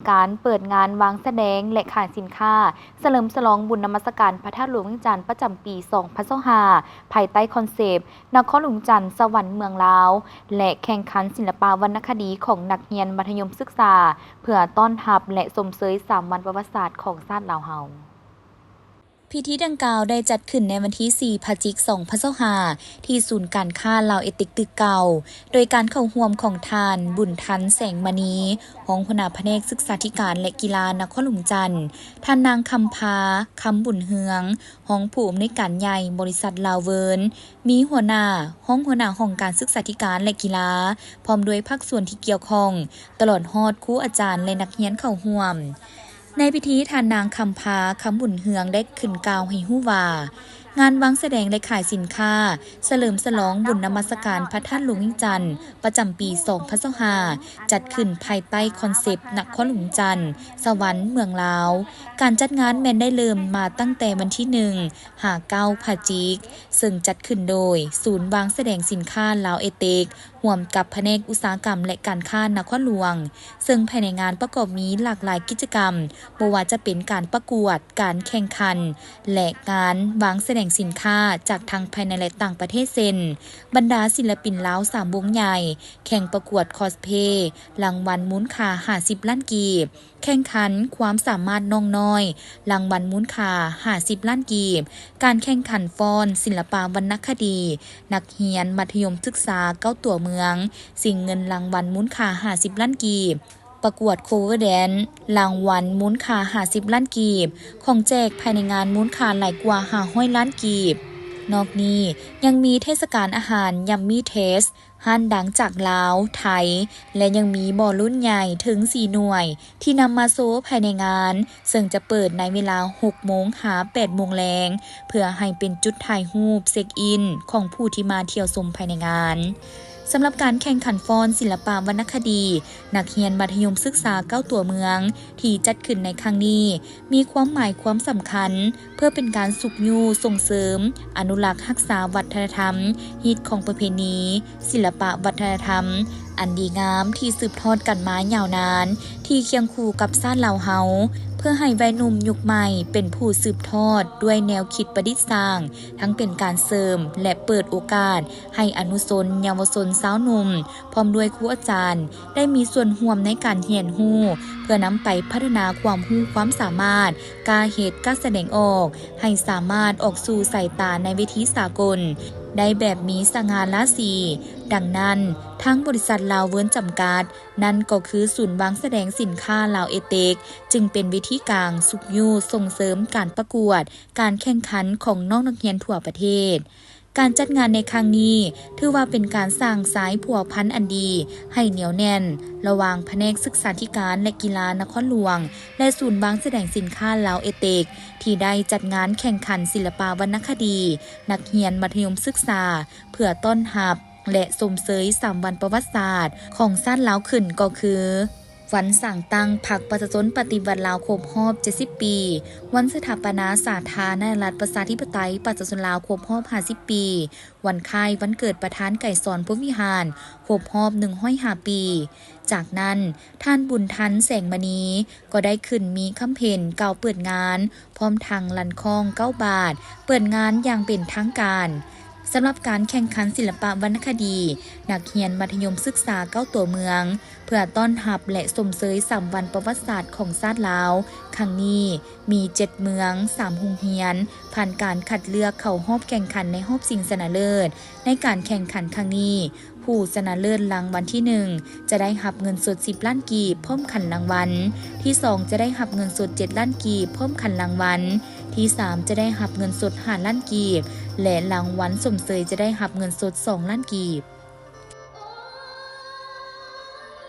การเปิดงานวางแสดงและขายสินค้าเฉลิมฉลองบุญนมัสการพระธาตุหลวงเวียงจันทร์ประจำปี 2025 ภายใต้คอนเซปต์นครหลวงจันทร์สวรรค์เมืองลาว และแข่งขันศิลปวรรณคดีของนักเรียนมัธยมศึกษา เพื่อต้อนรับและชมเชย3 วันประวัติศาสตร์ของชาติลาวเฮาพิธีดังกล่าวได้จัดขึ้นในวันที่ 4 พฤศจิกายน 2025 ที่ศูนย์การค้าลาวเอติกตึกเก่า โดยการเข้าร่วมของทานบุญทันแสงมณีรองหัวหน้าแผนกศึกษาธิการและกีฬานครหลวงจันทร์ท่านนางคำพาคำบุญเฮืองรองผู้อำนวยการใหญ่บริษัทลาวเวิร์นมีหัวหน้าห้องการศึกษาธิการและกีฬาพร้อมด้วยภาคส่วนที่เกี่ยวข้องตลอดฮอดครูอาจารย์และนักเรียนเข้าร่วมในพิธีท่านนางคำพาคำบุญเฮืองได้ขึ้นกล่าวให้ฮู้ว่างานวางแสดงและขายสินค้าเฉลิมฉลองบุญนมัสการพระธาตุหลวงเวียงจันทร์ประจำปี 2025 จัดขึ้นภายใต้คอนเซปต์นครหลวงจันทร์สวรรค์เมืองลาวการจัดงานแม้นได้เริ่มมาตั้งแต่วันที่ 1 9 พฤศจิกายนซึ่งจัดขึ้นโดยศูนย์วางแสดงสินค้าลาวเอเตกร่วมกับแผนกอุตสาหกรรมและการค้านครหลวงซึ่งภายในงานประกอบมีหลากหลายกิจกรรมบ่ว่าจะเป็นการประกวดการแข่งขันและการวางแสดงสินค้าจากทั้งภายในและต่างประเทศเช่นบรรดาศิลปินลาว3วงใหญ่แข่งประกวดคอสเพลย์รางวัลมูลค่า50 ล้านกีบแข่งขันความสามารถน้องน้อยรางวัลมูลค่า50 ล้านกีบการแข่งขันฟ้อนศิลปวรรณคดีนักเรียนมัธยมศึกษา9ตัวเมืองสิ่งเงินรางวัลมูลค่า50 ล้านกีบประกวดโคเวอร์แดนรางวัลมูลค่า50 ล้านกีบของแจกภายในงานมูลค่าหลายกว่า500 ล้านกีบนอกนี้ยังมีเทศกาลอาหารยัมมี่เทสห้านดังจากลาวไทยและยังมีบอลรุ่นใหญ่ถึง4หน่วยที่นำมาโชว์ภายในงานซึ่งจะเปิดในเวลา 6 โมงหา 8 โมงแลงเพื่อให้เป็นจุดถ่ายรูปเช็คอินของผู้ที่มาเที่ยวชมภายในงานสำหรับการแข่งขันฟ้อนศิลปวรรณคดีนักเรียนมัธยมศึกษา9ตัวเมืองที่จัดขึ้นในครั้งนี้มีความหมายความสำคัญเพื่อเป็นการสุขยูส่งเสริมอนุรักษ์รักษาวัฒนธรรมฮิตของประเพณีศิลปวัฒนธรรมอันดีงามที่สืบทอดกันมายาวนานที่เคียงคู่กับชาติลาวเฮาเพื่อให้วัยหนุ่มยุคใหม่เป็นผู้สืบทอดด้วยแนวคิดประดิษฐ์สร้างทั้งเป็นการเสริมและเปิดโอกาสให้อนุชนเยาวชนสาวหนุ่มพร้อมด้วยครูอาจารย์ได้มีส่วนร่วมในการเรียนรู้เพื่อนำไปพัฒนาความรู้ความสามารถการเฮ็ดการแสดงออกให้สามารถออกสู่สายตาในเวทีสากลได้แบบมีสง่าราศีดังนั้นทั้งบริษัทลาวเวิร์นจำกัดนั่นก็คือศูนย์วางแสดงสินค้าลาวเอเตกจึงเป็นวิธีการสุขยูส่งเสริมการประกวดการแข่งขันของน้องนักเรียนทั่วประเทศการจัดงานในครั้งนี้ถือว่าเป็นการสร้างสายผัวพันอันดีให้เหนียวแน่นระหว่างแผนกศึกษาธิการและกีฬานครหลวงและศูนย์วางแสดงสินค้าลาวเอเตกที่ได้จัดงานแข่งขันศิลปวรรณคดีนักเรียนมัธยมศึกษาเพื่อต้อนรับและชมเชย3 วันประวัติศาสตร์ของชาติลาวขึ้นก็คือวันสร้างตั้งพรรคประชาชนปฏิวัติลาวครบรอบ70 ปีวันสถาปนาสาธารณรัฐประชาธิปไตยประชาชนลาวครบรอบ50 ปีวันคล้ายวันเกิดประธานไก่สอนพรหมวิหารครบรอบ105 ปีจากนั้นท่านบุญทันแสงมณีก็ได้ขึ้นมีคำเพ็ญกล่าวเปิดงานพร้อมทางลันคอง9 บาทเปิดงานอย่างเป็นทางการสำหรับการแข่งขันศิลปวรรณคดีนักเรียนมัธยมศึกษา9ตัวเมืองเพื่อต้อนรับและชมเชย3 วันประวัติศาสตร์ของชาติลาวครั้งนี้มี7 เมือง3 โรงเรียนผ่านการคัดเลือกเข้ารอบแข่งขันในรอบชิงชนะเลิศในการแข่งขันครั้งนี้ผู้ชนะเลิศรางวัลที่1จะได้รับเงินสด10 ล้านกีบพร้อมขันรางวัลที่2จะได้รับเงินสด7 ล้านกีบพร้อมขันรางวัลที่3จะได้รับเงินสด5 ล้านกีบและรางวัลสมเชยจะได้รับเงินสด2 ล้านกีบ